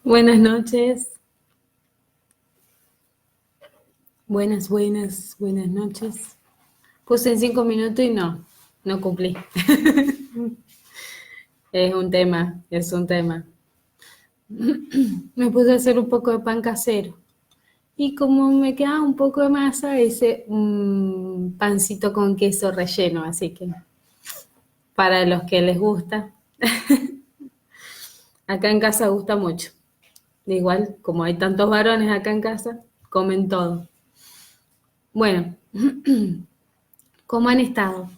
Buenas noches, buenas noches. Puse en 5 minutos y no cumplí. Es un tema. Me puse a hacer un poco de pan casero. Y como me quedaba un poco de masa, hice un pancito con queso relleno. Así que para los que les gusta, acá en casa gusta mucho. Igual, como hay tantos varones acá en casa, comen todo. Bueno, ¿cómo han estado?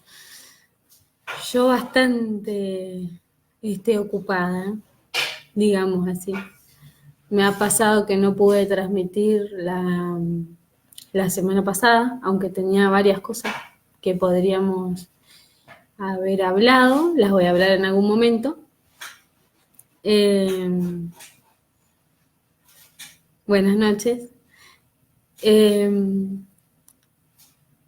Yo bastante ocupada, digamos así. Me ha pasado que no pude transmitir la semana pasada, aunque tenía varias cosas que podríamos haber hablado, las voy a hablar en algún momento. Eh, Buenas noches. Eh,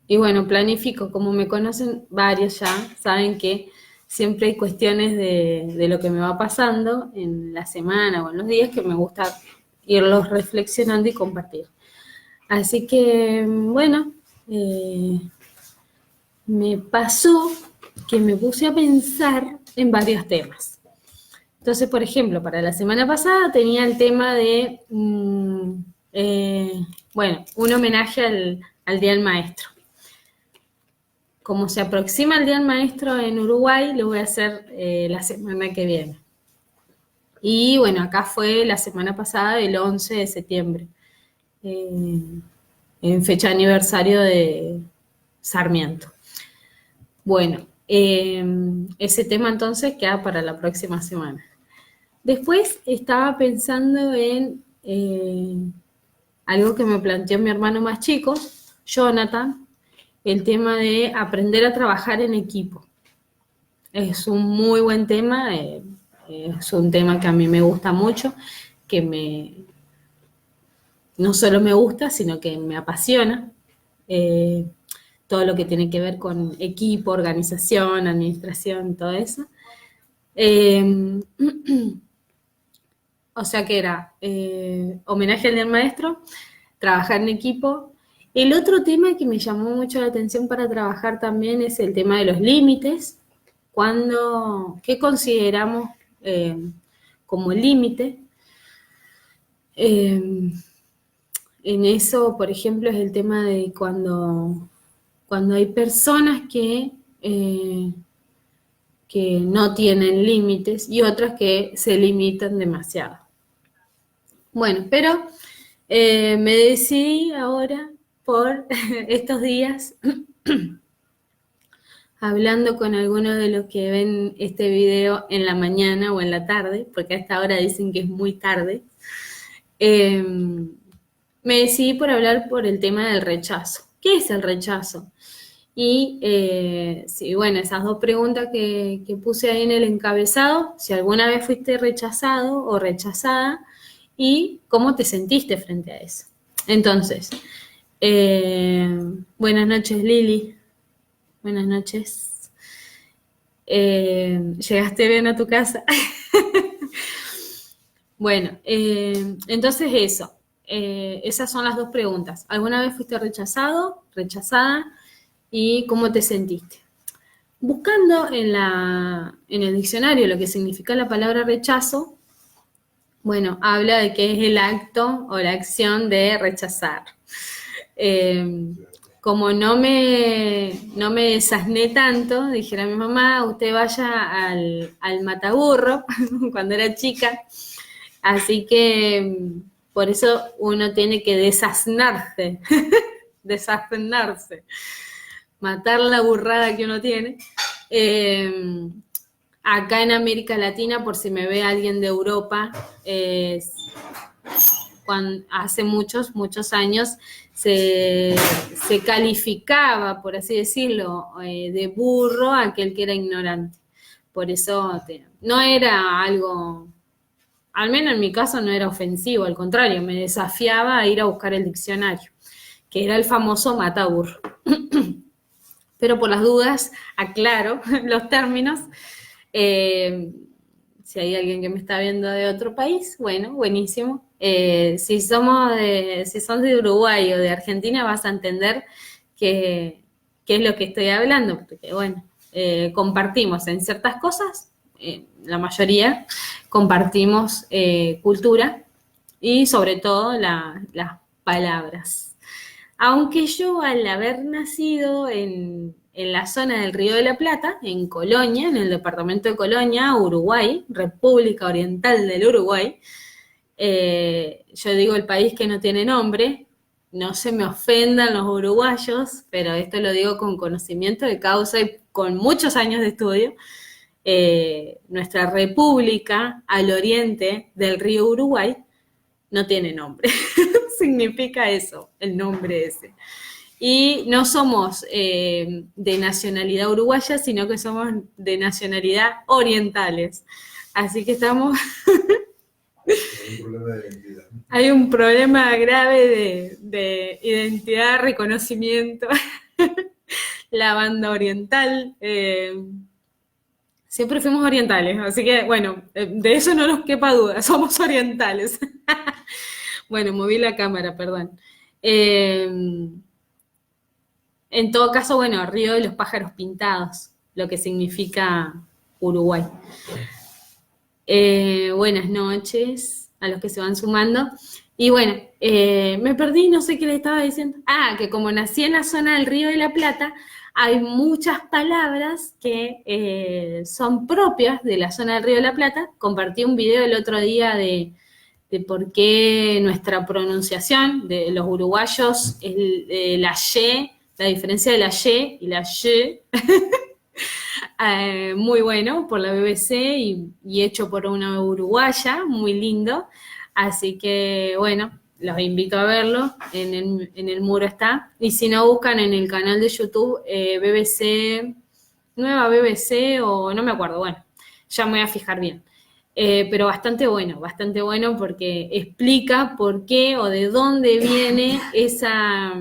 Y bueno, planifico, como me conocen varios ya, saben que siempre hay cuestiones de lo que me va pasando en la semana o en los días que me gusta irlos reflexionando y compartir. Así que, bueno, me pasó que me puse a pensar en varios temas. Entonces, por ejemplo, para la semana pasada tenía el tema de, bueno, un homenaje al Día del Maestro. Como se aproxima el Día del Maestro en Uruguay, lo voy a hacer la semana que viene. Y bueno, acá fue la semana pasada, el 11 de septiembre, eh, en fecha de aniversario de Sarmiento. Bueno, ese tema entonces queda para la próxima semana. Después estaba pensando en algo que me planteó mi hermano más chico, Jonathan, el tema de aprender a trabajar en equipo. Es un muy buen tema, es un tema que a mí me gusta mucho, que no solo me gusta, sino que me apasiona. Eh, Todo lo que tiene que ver con equipo, organización, administración, todo eso. Eh, o sea que era homenaje al Día del Maestro, trabajar en equipo. El otro tema que me llamó mucho la atención para trabajar también es el tema de los límites. ¿Qué consideramos como límite? Eh, en eso, por ejemplo, es el tema de cuando hay personas que no tienen límites y otras que se limitan demasiado. Bueno, pero me decidí ahora por estos días hablando con algunos de los que ven este video en la mañana o en la tarde, porque a esta hora dicen que es muy tarde, eh, me decidí por hablar por el tema del rechazo. ¿Qué es el rechazo? Y sí, bueno, esas dos preguntas que puse ahí en el encabezado, si alguna vez fuiste rechazado o rechazada y cómo te sentiste frente a eso. Entonces, buenas noches Lili, buenas noches. ¿Llegaste bien a tu casa? Bueno, entonces eso, esas son las dos preguntas. ¿Alguna vez fuiste rechazado, rechazada? ¿Y cómo te sentiste? Buscando en el diccionario lo que significa la palabra rechazo, bueno, habla de que es el acto o la acción de rechazar. Eh, Como no me desasné tanto, dijera mi mamá, usted vaya al mataburro cuando era chica, así que por eso uno tiene que desasnarse, desasnarse, matar la burrada que uno tiene. Eh, Acá en América Latina, por si me ve alguien de Europa, hace muchos años se calificaba, por así decirlo, de burro a aquel que era ignorante. Por eso no era algo, al menos en mi caso no era ofensivo, al contrario, me desafiaba a ir a buscar el diccionario, que era el famoso mataburro. Pero por las dudas aclaro los términos. Si hay alguien que me está viendo de otro país, bueno, buenísimo. Si son de Uruguay o de Argentina, vas a entender qué, qué es lo que estoy hablando, porque bueno, compartimos en ciertas cosas, la mayoría compartimos cultura y sobre todo las palabras. Aunque yo al haber nacido en la zona del Río de la Plata, en Colonia, en el departamento de Colonia, Uruguay, República Oriental del Uruguay, yo digo el país que no tiene nombre, no se me ofendan los uruguayos, pero esto lo digo con conocimiento de causa y con muchos años de estudio. Nuestra república al oriente del río Uruguay no tiene nombre. Significa eso, el nombre ese. Y no somos de nacionalidad uruguaya, sino que somos de nacionalidad orientales. Así que estamos... Hay un problema de identidad. Hay un problema grave de identidad, reconocimiento. La banda oriental. Siempre fuimos orientales, así que bueno, de eso no nos quepa duda, somos orientales. Bueno, moví la cámara, perdón. En todo caso, bueno, Río de los Pájaros Pintados, lo que significa Uruguay. Buenas noches a los que se van sumando. Y bueno, me perdí, no sé qué le estaba diciendo. Ah, que como nací en la zona del Río de la Plata, hay muchas palabras que son propias de la zona del Río de la Plata. Compartí un video el otro día de por qué nuestra pronunciación de los uruguayos es la Y, la diferencia de la Y la Y. Muy bueno por la BBC y hecho por una uruguaya, muy lindo. Así que bueno, los invito a verlo, en el muro está. Y si no, buscan en el canal de YouTube BBC, Nueva BBC o no me acuerdo, bueno, ya me voy a fijar bien. Pero bastante bueno porque explica por qué o de dónde viene esa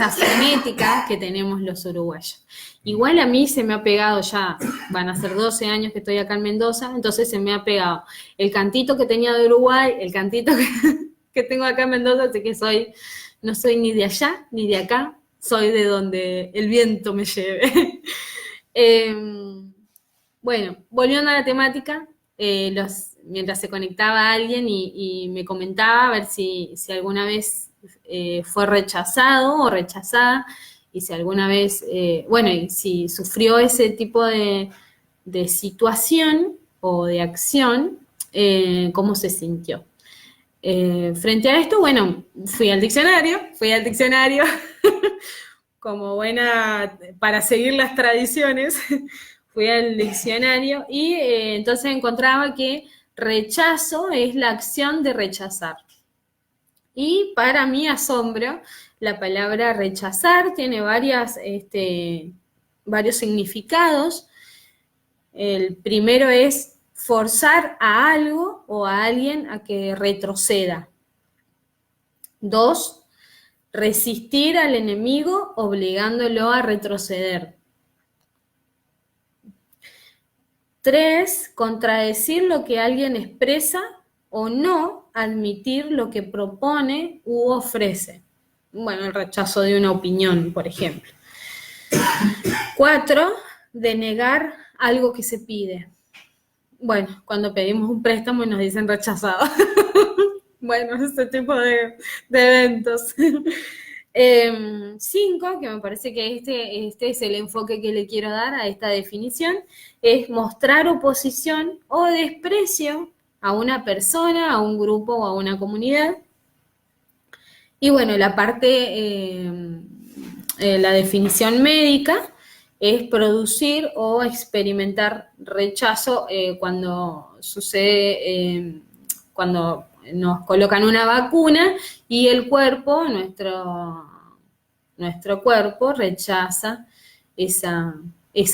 fonética que tenemos los uruguayos. Igual a mí se me ha pegado ya, van a ser 12 años que estoy acá en Mendoza, entonces se me ha pegado el cantito que tenía de Uruguay, el cantito que tengo acá en Mendoza, así que no soy ni de allá ni de acá, soy de donde el viento me lleve. Bueno, volviendo a la temática, mientras se conectaba alguien y me comentaba a ver si alguna vez fue rechazado o rechazada y si alguna vez, bueno, y si sufrió ese tipo de situación o de acción, cómo se sintió. Frente a esto, bueno, fui al diccionario, como buena, para seguir las tradiciones, fui al diccionario y entonces encontraba que rechazo es la acción de rechazar. Y para mi asombro, la palabra rechazar tiene varios significados. El primero es forzar a algo o a alguien a que retroceda. 2, resistir al enemigo obligándolo a retroceder. 3, contradecir lo que alguien expresa o no admitir lo que propone u ofrece. Bueno, el rechazo de una opinión, por ejemplo. 4, denegar algo que se pide. Bueno, cuando pedimos un préstamo y nos dicen rechazado. Bueno, este tipo de eventos. 5, que me parece que este es el enfoque que le quiero dar a esta definición, es mostrar oposición o desprecio a una persona, a un grupo o a una comunidad. Y bueno, la definición médica es producir o experimentar rechazo cuando sucede, cuando nos colocan una vacuna y el cuerpo, nuestro cuerpo rechaza esa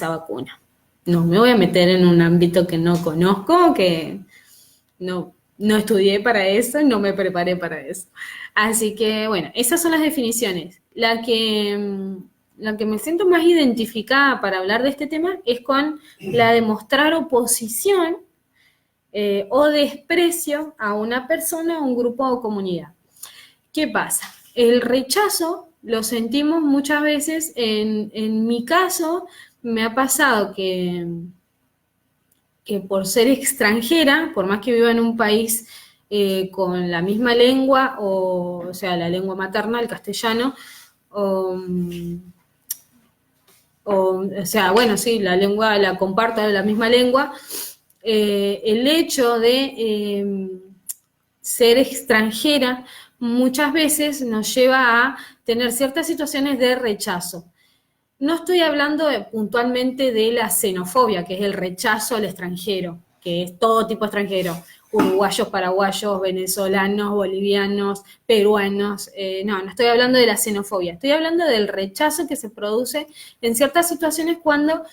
vacuna. No me voy a meter en un ámbito que no conozco, que no estudié para eso, no me preparé para eso. Así que, bueno, esas son las definiciones. La que la que me siento más identificada para hablar de este tema es con la de mostrar oposición o desprecio a una persona, a un grupo o comunidad. ¿Qué pasa? El rechazo lo sentimos muchas veces, en mi caso me ha pasado que por ser extranjera, por más que viva en un país con la misma lengua, o sea, la lengua materna, el castellano, o sea, bueno, sí, la lengua la comparto, la misma lengua, el hecho de ser extranjera muchas veces nos lleva a tener ciertas situaciones de rechazo. No estoy hablando puntualmente de la xenofobia, que es el rechazo al extranjero, que es todo tipo de extranjero, uruguayos, paraguayos, venezolanos, bolivianos, peruanos. No estoy hablando de la xenofobia, estoy hablando del rechazo que se produce en ciertas situaciones cuando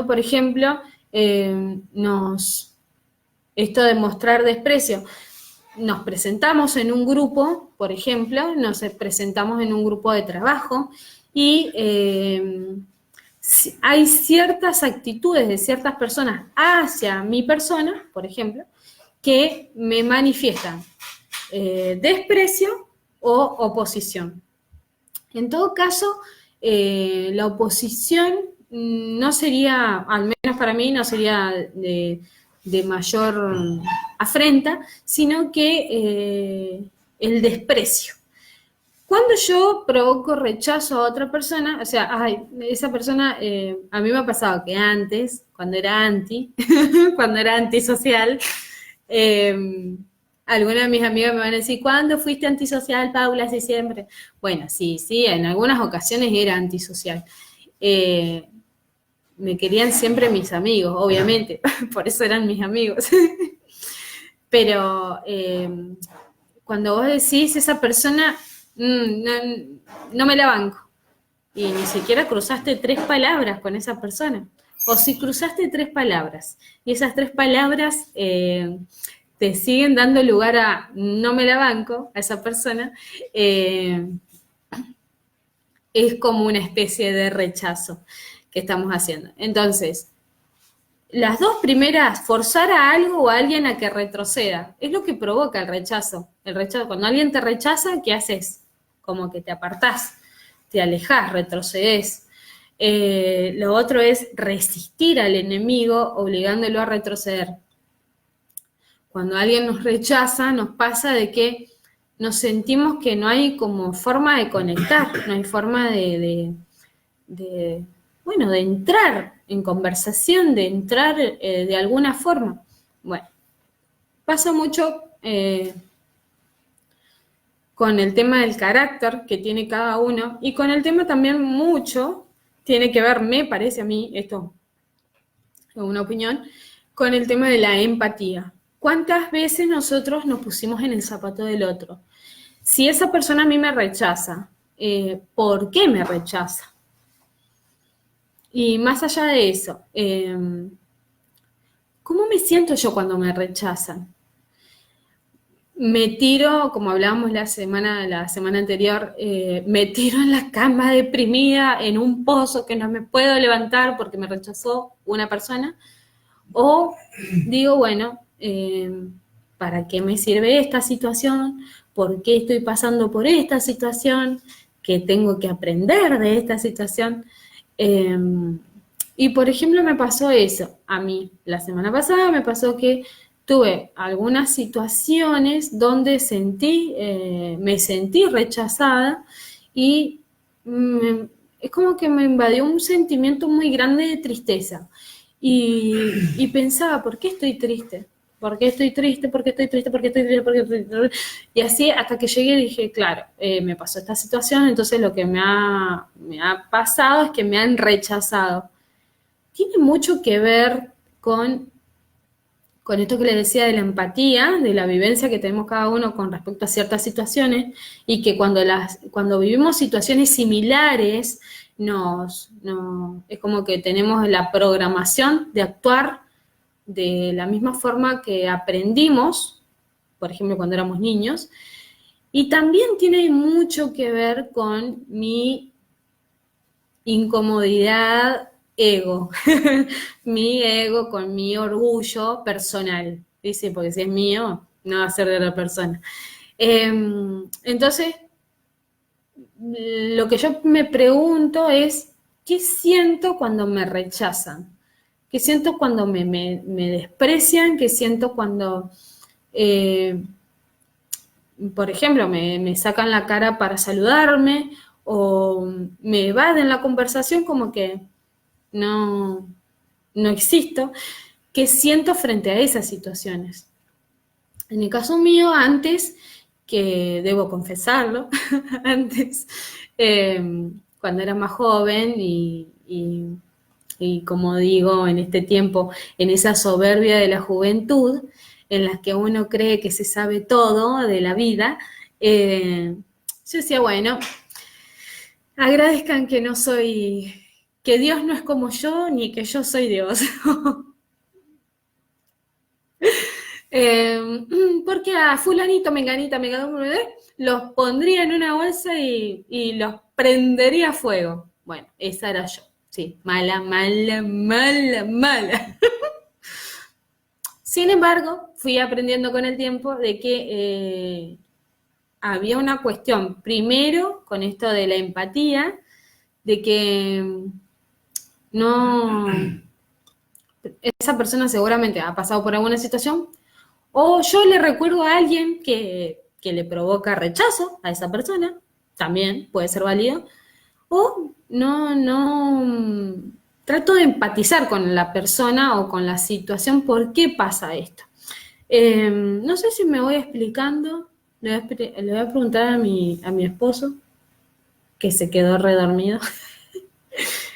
por ejemplo, esto de mostrar desprecio, nos presentamos en un grupo, por ejemplo, nos presentamos en un grupo de trabajo y hay ciertas actitudes de ciertas personas hacia mi persona, por ejemplo, que me manifiestan desprecio o oposición. En todo caso, la oposición no sería, al menos para mí, no sería de mayor afrenta, sino que el desprecio. Cuando yo provoco rechazo a otra persona, o sea, esa persona, a mí me ha pasado que antes, cuando era cuando era antisocial, algunas de mis amigas me van a decir, ¿cuándo fuiste antisocial, Paula? Sí, siempre. Bueno, sí, en algunas ocasiones era antisocial. Me querían siempre mis amigos, obviamente, por eso eran mis amigos. Pero cuando vos decís, esa persona, no me la banco. Y ni siquiera cruzaste 3 palabras con esa persona. O si cruzaste 3 palabras, y esas 3 palabras te siguen dando lugar a no me la banco a esa persona, es como una especie de rechazo que estamos haciendo. Entonces, las 2 primeras, forzar a algo o a alguien a que retroceda, es lo que provoca el rechazo. El rechazo, cuando alguien te rechaza, ¿qué haces? Como que te apartás, te alejás, retrocedes. Lo otro es resistir al enemigo, obligándolo a retroceder. Cuando alguien nos rechaza, nos pasa de que nos sentimos que no hay como forma de conectar, no hay forma de entrar en conversación, de entrar de alguna forma. Bueno, pasa mucho con el tema del carácter que tiene cada uno y con el tema también mucho tiene que ver, me parece a mí, esto es una opinión, con el tema de la empatía. ¿Cuántas veces nosotros nos pusimos en el zapato del otro? Si esa persona a mí me rechaza, ¿por qué me rechaza? Y más allá de eso, ¿cómo me siento yo cuando me rechazan? Me tiro, como hablábamos la semana anterior, me tiro en la cama deprimida, en un pozo que no me puedo levantar porque me rechazó una persona, o digo, bueno, ¿para qué me sirve esta situación? ¿Por qué estoy pasando por esta situación? ¿Qué tengo que aprender de esta situación? Y por ejemplo me pasó eso, a mí la semana pasada me pasó que tuve algunas situaciones donde me sentí rechazada y es como que me invadió un sentimiento muy grande de tristeza y pensaba, ¿por qué estoy triste? ¿Por qué estoy triste? ¿Por qué estoy triste? ¿Por qué estoy triste? ¿Por qué estoy triste? Y así hasta que llegué dije, claro, me pasó esta situación, entonces lo que me ha pasado es que me han rechazado. Tiene mucho que ver con esto que les decía de la empatía, de la vivencia que tenemos cada uno con respecto a ciertas situaciones y que cuando vivimos situaciones similares es como que tenemos la programación de actuar de la misma forma que aprendimos, por ejemplo, cuando éramos niños, Y también tiene mucho que ver con mi incomodidad ego, mi ego con mi orgullo personal, ¿dice? Porque si es mío, no va a ser de la persona. Entonces, lo que yo me pregunto es, ¿qué siento cuando me rechazan? ¿Qué siento cuando me desprecian? ¿Qué siento cuando, eh, por ejemplo, me sacan la cara para saludarme o me evaden la conversación como que no, no existo? ¿Qué siento frente a esas situaciones? En el caso mío, antes, que debo confesarlo, antes, cuando era más joven y como digo, en este tiempo, en esa soberbia de la juventud, en la que uno cree que se sabe todo de la vida, yo decía, bueno, agradezcan que no soy, que Dios no es como yo, ni que yo soy Dios. Porque a fulanito, menganita, los pondría en una bolsa y los prendería a fuego. Bueno, esa era yo. Sí, mala, mala, mala, mala. Sin embargo, fui aprendiendo con el tiempo de que había una cuestión, primero, con esto de la empatía, de que no, esa persona seguramente ha pasado por alguna situación, o yo le recuerdo a alguien que le provoca rechazo a esa persona, también puede ser válido, o no, trato de empatizar con la persona o con la situación, por qué pasa esto. No sé si me voy explicando, le voy a preguntar a mi esposo, que se quedó redormido,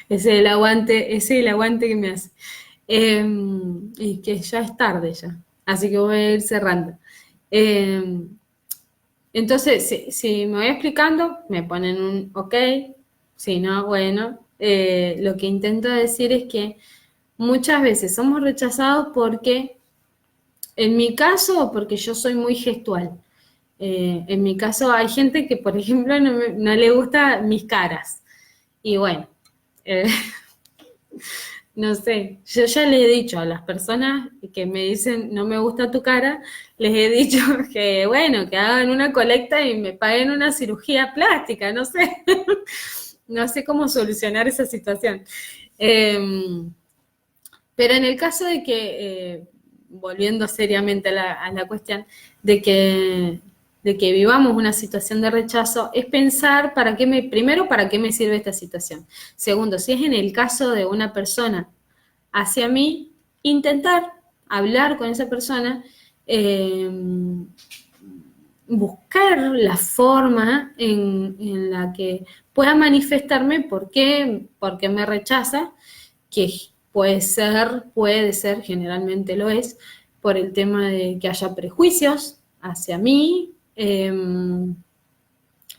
ese es el aguante que me hace. Y que ya es tarde ya, así que voy a ir cerrando. Eh, entonces, si me voy explicando, me ponen un ok, si no, bueno. Lo que intento decir es que muchas veces somos rechazados porque, en mi caso, porque yo soy muy gestual. En mi caso hay gente que, por ejemplo, no le gustan mis caras. Y bueno, eh, no sé, yo ya le he dicho a las personas que me dicen no me gusta tu cara, les he dicho que bueno, que hagan una colecta y me paguen una cirugía plástica, no sé, no sé cómo solucionar esa situación. Pero en el caso de que, volviendo seriamente a la cuestión, de que vivamos una situación de rechazo, es pensar primero, para qué me sirve esta situación. Segundo, si es en el caso de una persona hacia mí, intentar hablar con esa persona, eh, buscar la forma en la que pueda manifestarme por qué me rechaza, que puede ser, generalmente lo es, por el tema de que haya prejuicios hacia mí.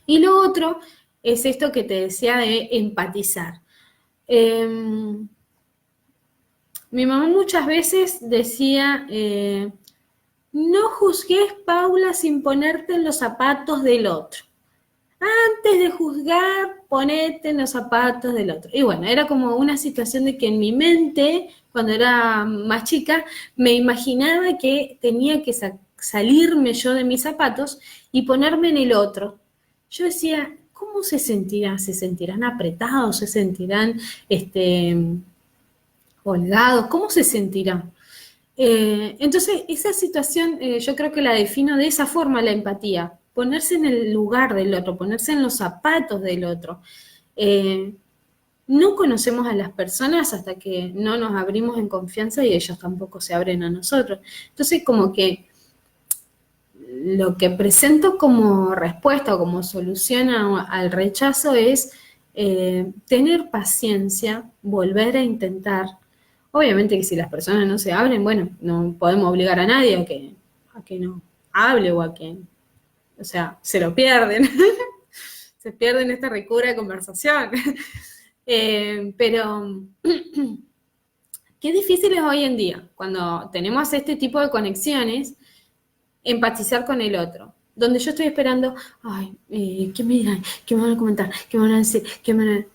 Y lo otro es esto que te decía de empatizar. Mi mamá muchas veces decía, no juzgues, Paula, sin ponerte en los zapatos del otro. Antes de juzgar, ponete en los zapatos del otro. Y bueno, era como una situación de que en mi mente, cuando era más chica, me imaginaba que tenía que salirme yo de mis zapatos y ponerme en el otro. Yo decía, ¿cómo se sentirán? ¿Se sentirán apretados? ¿Se sentirán holgados? ¿Cómo se sentirán? Entonces, esa situación yo creo que la defino de esa forma, la empatía, ponerse en el lugar del otro, ponerse en los zapatos del otro. Eh, no conocemos a las personas hasta que no nos abrimos en confianza y ellos tampoco se abren a nosotros. Entonces, como que lo que presento como respuesta o como solución al rechazo es tener paciencia, volver a intentar. Obviamente que si las personas no se abren, bueno, no podemos obligar a nadie a que no hable o a que, o sea, se lo pierden. Se pierden esta ricura de conversación. Pero qué difícil es hoy en día, cuando tenemos este tipo de conexiones, empatizar con el otro. donde yo estoy esperando, ay, ¿qué me dirán? ¿Qué me van a comentar? ¿Qué me van a decir? ¿Qué me van a...?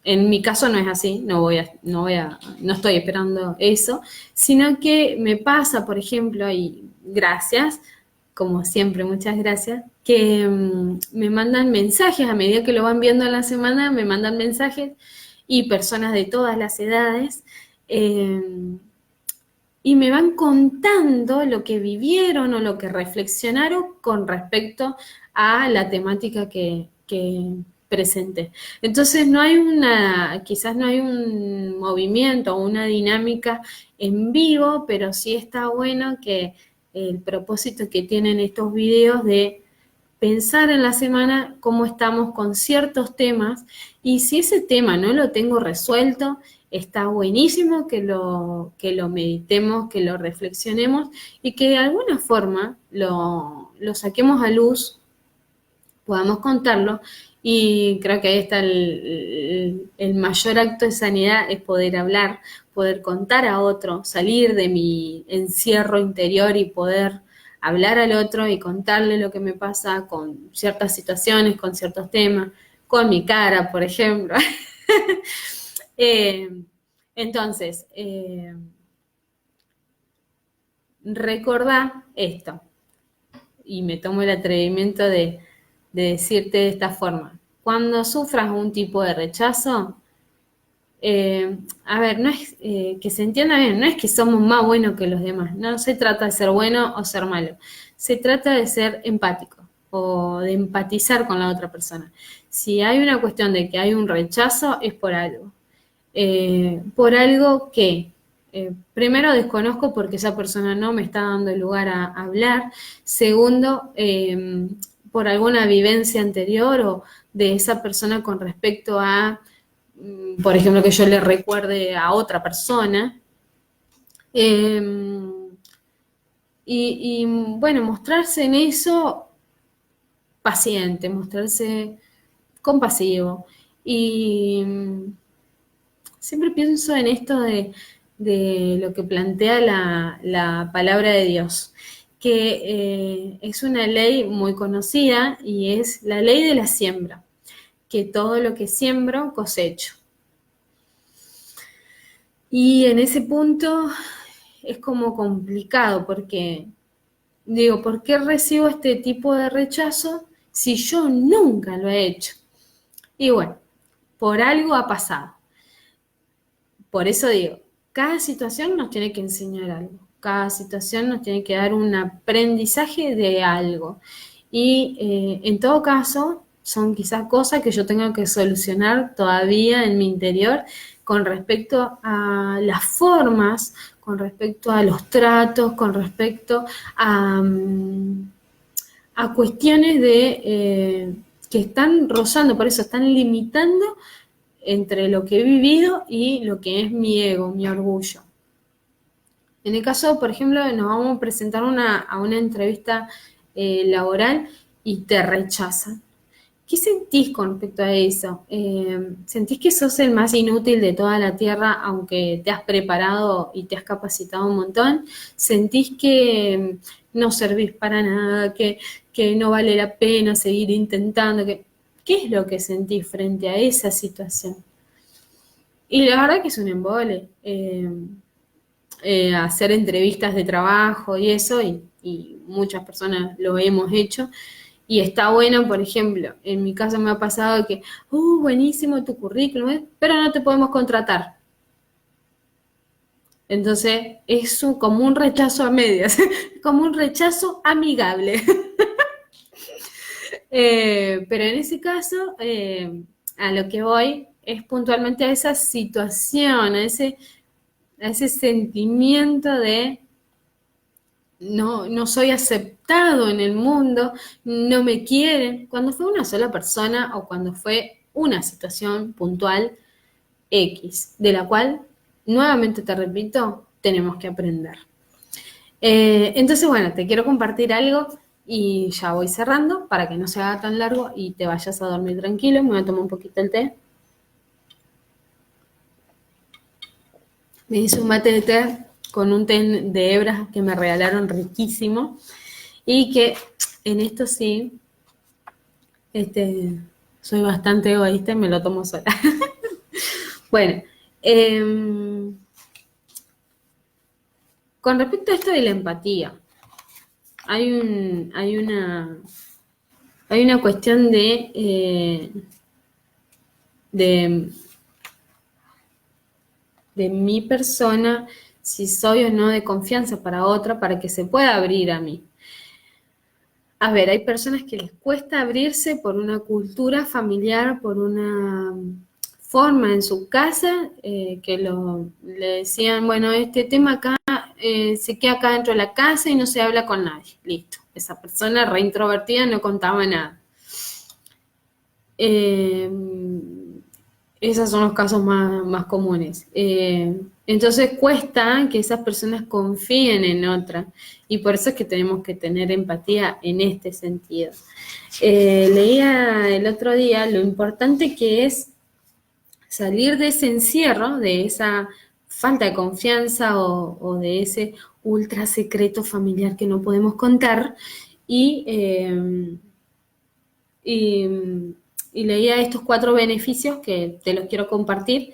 En mi caso no es así, no estoy esperando eso, sino que me pasa, por ejemplo, y gracias, como siempre, muchas gracias, que me mandan mensajes a medida que lo van viendo en la semana, me mandan mensajes y personas de todas las edades, eh, y me van contando lo que vivieron o lo que reflexionaron con respecto a la temática que presenté. Entonces quizás no hay un movimiento o una dinámica en vivo, pero sí está bueno que el propósito que tienen estos videos de pensar en la semana cómo estamos con ciertos temas y si ese tema no lo tengo resuelto, está buenísimo que lo meditemos, que lo reflexionemos y que de alguna forma lo saquemos a luz, podamos contarlo y creo que ahí está el mayor acto de sanidad, es poder hablar, poder contar a otro, salir de mi encierro interior y poder hablar al otro y contarle lo que me pasa con ciertas situaciones, con ciertos temas, con mi cara, por ejemplo. Eh, entonces, recordá esto y me tomo el atrevimiento de decirte de esta forma. Cuando sufras un tipo de rechazo, a ver, no es que se entienda bien, no es que somos más buenos que los demás, no se trata de ser bueno o ser malo, se trata de ser empático o de empatizar con la otra persona. Si hay una cuestión de que hay un rechazo, es por algo que primero desconozco porque esa persona no me está dando lugar a hablar, segundo, por alguna vivencia anterior o de esa persona con respecto a por ejemplo, que yo le recuerde a otra persona. Eh, bueno, mostrarse en eso paciente, mostrarse compasivo. Y siempre pienso en esto de lo que plantea la palabra de Dios, que es una ley muy conocida y es la ley de la siembra, que todo lo que siembro cosecho. Y en ese punto es como complicado porque digo, ¿por qué recibo este tipo de rechazo si yo nunca lo he hecho? Y bueno, por algo ha pasado. Por eso digo, cada situación nos tiene que enseñar algo, cada situación nos tiene que dar un aprendizaje de algo. Y en todo caso, son quizás cosas que yo tengo que solucionar todavía en mi interior con respecto a las formas, con respecto a los tratos, con respecto a cuestiones que están rozando, por eso están limitando entre lo que he vivido y lo que es mi ego, mi orgullo. En el caso, por ejemplo, nos vamos a presentar a una entrevista laboral y te rechazan. ¿Qué sentís con respecto a eso? ¿Sentís que sos el más inútil de toda la Tierra aunque te has preparado y te has capacitado un montón? ¿Sentís que no servís para nada, que no vale la pena seguir intentando? ¿Qué es lo que sentís frente a esa situación? Y la verdad que es un embole. Hacer entrevistas de trabajo y eso, y muchas personas lo hemos hecho. Y está bueno, por ejemplo, en mi caso me ha pasado que, buenísimo tu currículum, pero no te podemos contratar. Entonces, es como un rechazo a medias, como un rechazo amigable. Pero en ese caso, a lo que voy es puntualmente a esa situación, a ese sentimiento de no soy aceptado en el mundo, no me quieren, cuando fue una sola persona o cuando fue una situación puntual X, de la cual, nuevamente te repito, tenemos que aprender. Entonces, bueno, te quiero compartir algo y ya voy cerrando para que no se haga tan largo y te vayas a dormir tranquilo. Me voy a tomar un poquito el té. Me hice un mate de té con un té de hebras que me regalaron riquísimo y que En esto sí, soy bastante egoísta y me lo tomo sola. Bueno, em, con respecto a esto de la empatía, hay un, hay una cuestión de, de mi persona, si soy o no de confianza para otra, para que se pueda abrir a mí. A ver, hay personas que les cuesta abrirse por una cultura familiar, por una forma en su casa, le decían, bueno, este tema acá se queda acá dentro de la casa y no se habla con nadie. Listo. Esa persona reintrovertida no contaba nada. Eh, esos son los casos más comunes. Entonces cuesta que esas personas confíen en otras y por eso es que tenemos que tener empatía en este sentido. Leía el otro día lo importante que es salir de ese encierro, de esa falta de confianza o de ese ultra secreto familiar que no podemos contar y, y leía estos 4 beneficios que te los quiero compartir.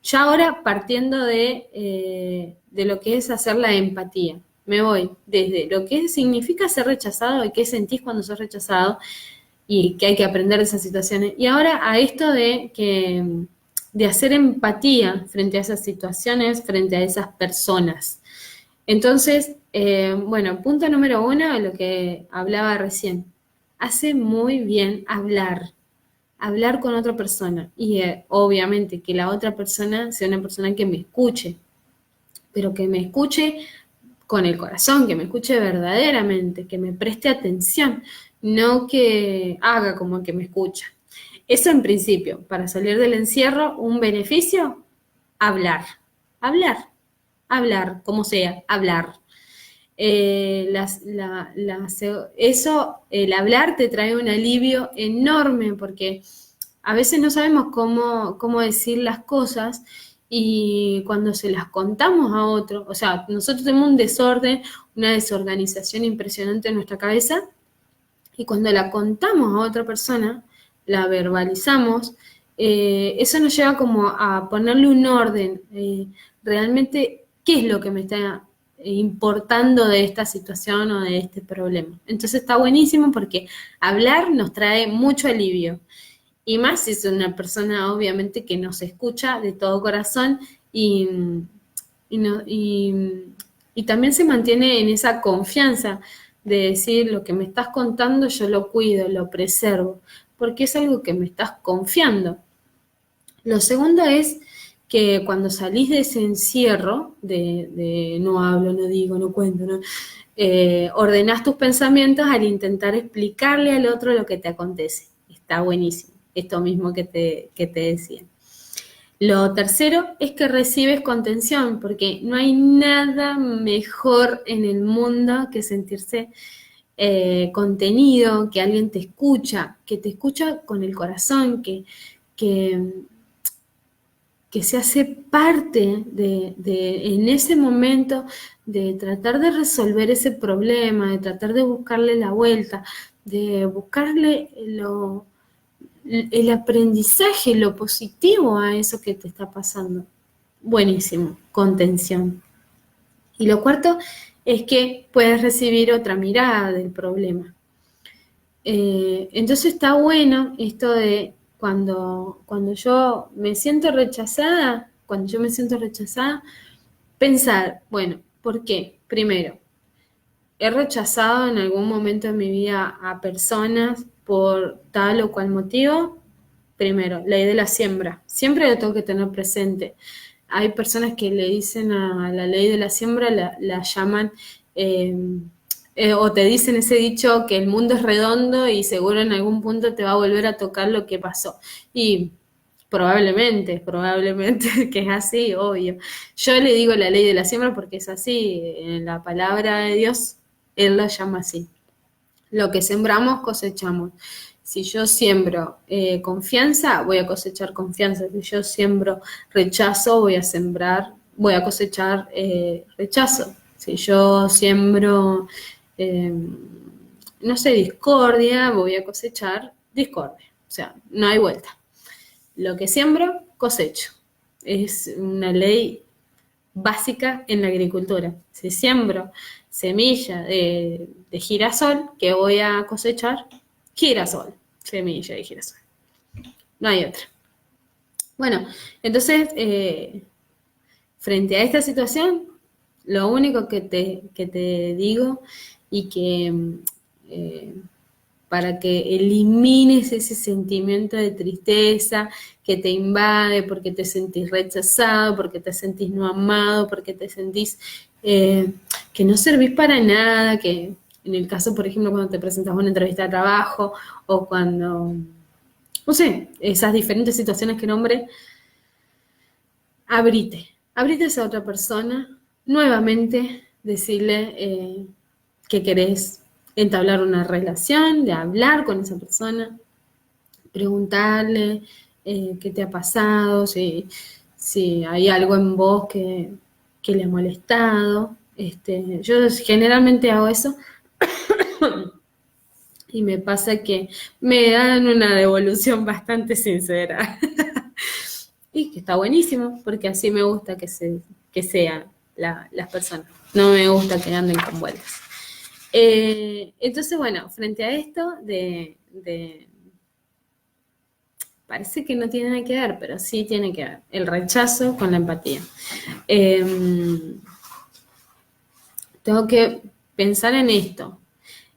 Ya ahora partiendo de lo que es hacer la empatía. Me voy desde lo que significa ser rechazado y qué sentís cuando sos rechazado y que hay que aprender de esas situaciones. Y ahora a esto de hacer empatía frente a esas situaciones, frente a esas personas. Entonces, bueno, punto número 1, lo que hablaba recién. Hace muy bien hablar con otra persona y obviamente que la otra persona sea una persona que me escuche, pero que me escuche con el corazón, que me escuche verdaderamente, que me preste atención, no que haga como que me escucha. Eso en principio, para salir del encierro, un beneficio, hablar, hablar, hablar, como sea, hablar. Eso, el hablar te trae un alivio enorme porque a veces no sabemos cómo decir las cosas y cuando se las contamos a otro, o sea, nosotros tenemos un desorden, una desorganización impresionante en nuestra cabeza y cuando la contamos a otra persona, la verbalizamos, eso nos lleva como a ponerle un orden, realmente qué es lo que me está importando de esta situación o de este problema. Entonces está buenísimo porque hablar nos trae mucho alivio. Y más si es una persona, obviamente, que nos escucha de todo corazón y, y, no- y también se mantiene en esa confianza de decir lo que me estás contando yo lo cuido, lo preservo, porque es algo que me estás confiando. Lo segundo es que cuando salís de ese encierro de no hablo, no digo, no cuento, ¿no? Ordenás tus pensamientos al intentar explicarle al otro lo que te acontece. Está buenísimo, esto mismo que te decía. Lo tercero es que recibes contención, porque no hay nada mejor en el mundo que sentirse contenido, que alguien te escucha, que te escucha con el corazón, que, que se hace parte en ese momento de tratar de resolver ese problema, de tratar de buscarle la vuelta, de buscarle el aprendizaje, lo positivo a eso que te está pasando. Buenísimo, contención. Y lo cuarto es que puedes recibir otra mirada del problema. Entonces está bueno esto de cuando yo me siento rechazada, pensar, bueno, ¿por qué? Primero, he rechazado en algún momento de mi vida a personas por tal o cual motivo. Primero, ley de la siembra. Siempre lo tengo que tener presente. Hay personas que le dicen a la ley de la siembra, la llaman, eh, o te dicen ese dicho que el mundo es redondo y seguro en algún punto te va a volver a tocar lo que pasó. Y probablemente que es así, obvio. Yo le digo la ley de la siembra porque es así, en la palabra de Dios, Él lo llama así. Lo que sembramos, cosechamos. Si yo siembro confianza, voy a cosechar confianza. Si yo siembro rechazo, voy a cosechar rechazo. Si yo siembro, no sé, discordia, voy a cosechar discordia. O sea, no hay vuelta. Lo que siembro, cosecho. Es una ley básica en la agricultura. Si siembro semilla de girasol, ¿qué voy a cosechar? Girasol, semilla de girasol. No hay otra. Bueno, entonces, frente a esta situación, lo único que te digo y que para que elimines ese sentimiento de tristeza que te invade porque te sentís rechazado, porque te sentís no amado, porque te sentís que no servís para nada, que en el caso, por ejemplo, cuando te presentas a una entrevista de trabajo o cuando, no sé, esas diferentes situaciones que nombré, abrite a esa otra persona, nuevamente decirle que querés entablar una relación, de hablar con esa persona, preguntarle qué te ha pasado, si hay algo en vos que le ha molestado. Yo generalmente hago eso y me pasa que me dan una devolución bastante sincera. Y que está buenísimo, porque así me gusta que sean las personas. No me gusta que anden con vueltas. Entonces, bueno, frente a esto parece que no tiene nada que ver, pero sí tiene que ver el rechazo con la empatía. Tengo que pensar en esto.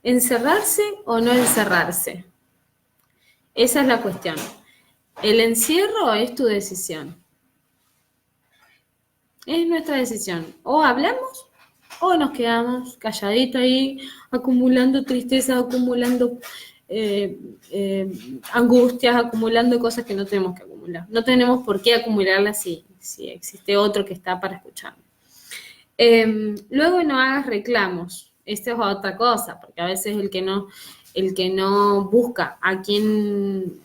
¿Encerrarse o no encerrarse? Esa es la cuestión. El encierro es tu decisión. Es nuestra decisión. O hablamos o nos quedamos calladitos ahí, acumulando tristeza, acumulando angustias, acumulando cosas que no tenemos que acumular. No tenemos por qué acumularlas si existe otro que está para escuchar. Luego no hagas reclamos. Esta es otra cosa, porque a veces el que no busca a quién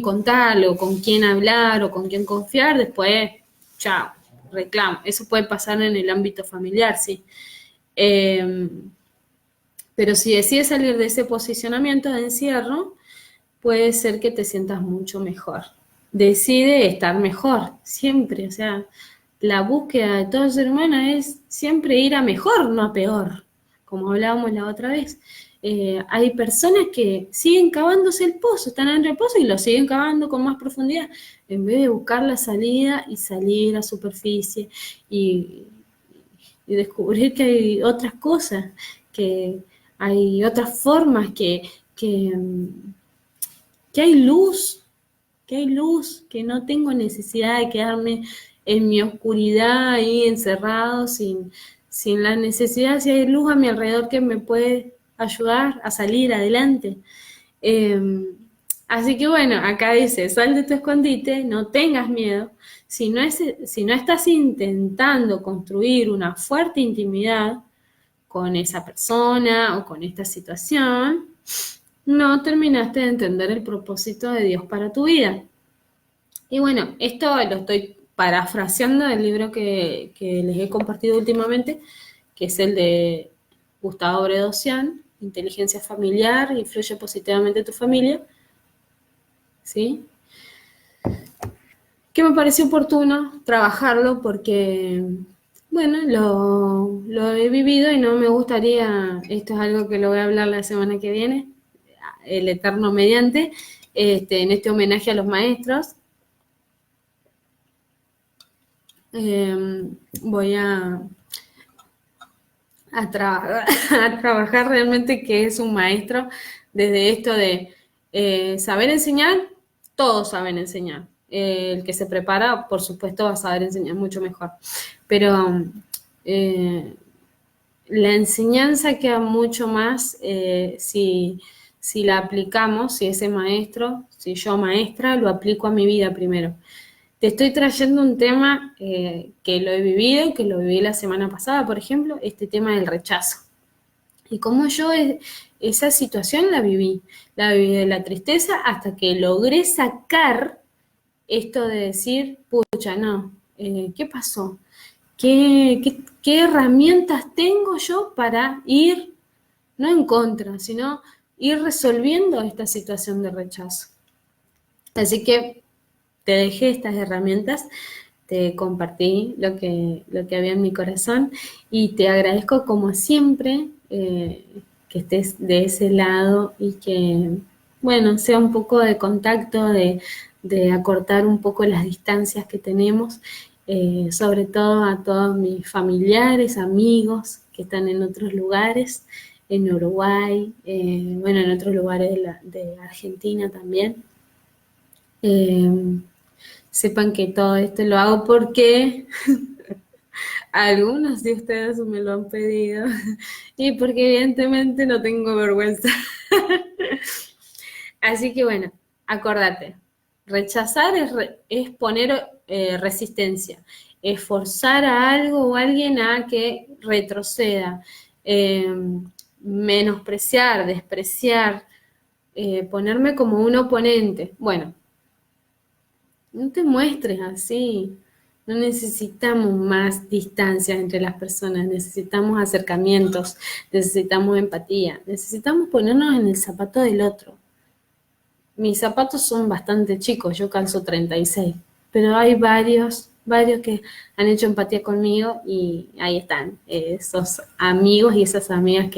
contarle o con quién hablar o con quién confiar, después, chao, reclamo. Eso puede pasar en el ámbito familiar, sí. Pero si decides salir de ese posicionamiento de encierro, puede ser que te sientas mucho mejor. Decide estar mejor, siempre. O sea, la búsqueda de todo ser humano es siempre ir a mejor, no a peor, como hablábamos la otra vez. Hay personas que siguen cavándose el pozo, están en reposo y lo siguen cavando con más profundidad, en vez de buscar la salida y salir a superficie y descubrir que hay otras cosas, que hay otras formas, que hay luz, que no tengo necesidad de quedarme en mi oscuridad ahí encerrado sin la necesidad, si hay luz a mi alrededor que me puede ayudar a salir adelante. Así que bueno, acá dice, sal de tu escondite, no tengas miedo. Si no estás intentando construir una fuerte intimidad con esa persona o con esta situación, no terminaste de entender el propósito de Dios para tu vida. Y bueno, esto lo estoy parafraseando del libro que les he compartido últimamente, que es el de Gustavo Bredosian, Inteligencia Familiar, influye positivamente en tu familia. ¿Sí? Que me pareció oportuno trabajarlo porque, bueno, lo he vivido y no me gustaría, esto es algo que lo voy a hablar la semana que viene, el eterno mediante, en este homenaje a los maestros. Voy a trabajar realmente qué es un maestro desde esto de saber enseñar, todos saben enseñar. El que se prepara, por supuesto, va a saber enseñar mucho mejor. Pero la enseñanza queda mucho más si la aplicamos, si ese maestro, si yo maestra, lo aplico a mi vida primero. Te estoy trayendo un tema que lo he vivido, que lo viví la semana pasada, por ejemplo, este tema del rechazo. Y cómo yo esa situación la viví de la tristeza hasta que logré sacar esto de decir, pucha, no, ¿qué pasó? ¿Qué herramientas tengo yo para ir, no en contra, sino ir resolviendo esta situación de rechazo. Así que te dejé estas herramientas, te compartí lo que había en mi corazón y te agradezco como siempre que estés de ese lado y que, bueno, sea un poco de contacto, de acortar un poco las distancias que tenemos, sobre todo a todos mis familiares, amigos que están en otros lugares, en Uruguay, bueno, en otros lugares de Argentina también. Sepan que todo esto lo hago porque algunos de ustedes me lo han pedido y porque evidentemente no tengo vergüenza. Así que bueno, acordate, rechazar es poner resistencia, es forzar a algo o a alguien a que retroceda, menospreciar, despreciar, ponerme como un oponente. Bueno, no te muestres así. No necesitamos más distancias entre las personas, necesitamos acercamientos, necesitamos empatía, necesitamos ponernos en el zapato del otro. Mis zapatos son bastante chicos, yo calzo 36, pero hay varios que han hecho empatía conmigo y ahí están, esos amigos y esas amigas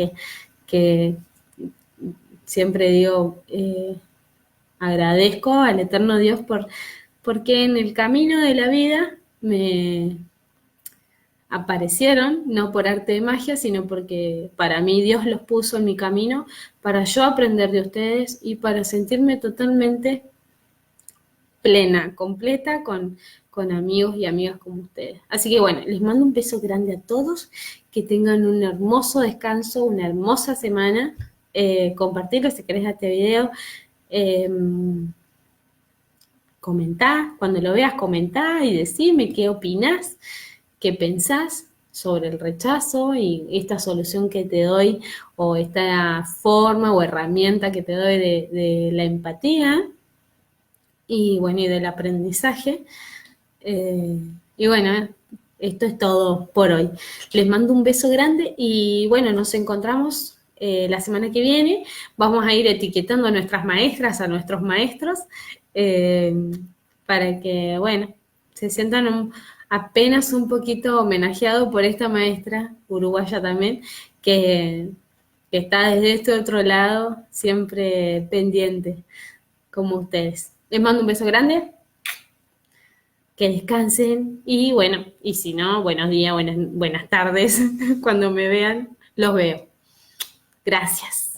que siempre digo, agradezco al eterno Dios porque en el camino de la vida me aparecieron, no por arte de magia, sino porque para mí Dios los puso en mi camino para yo aprender de ustedes y para sentirme totalmente plena, completa con amigos y amigas como ustedes. Así que bueno, les mando un beso grande a todos, que tengan un hermoso descanso, una hermosa semana. Compartirlo si querés este video. Comentá, cuando lo veas comentá y decime qué opinás, qué pensás sobre el rechazo y esta solución que te doy o esta forma o herramienta que te doy de la empatía y bueno, y del aprendizaje. Y bueno, esto es todo por hoy. Les mando un beso grande y bueno, nos encontramos la semana que viene. Vamos a ir etiquetando a nuestras maestras, a nuestros maestros, para que, bueno, se sientan apenas un poquito homenajeados por esta maestra uruguaya también, que está desde este otro lado, siempre pendiente, como ustedes. Les mando un beso grande, que descansen y bueno, y si no, buenos días, buenas tardes, cuando me vean, los veo. Gracias.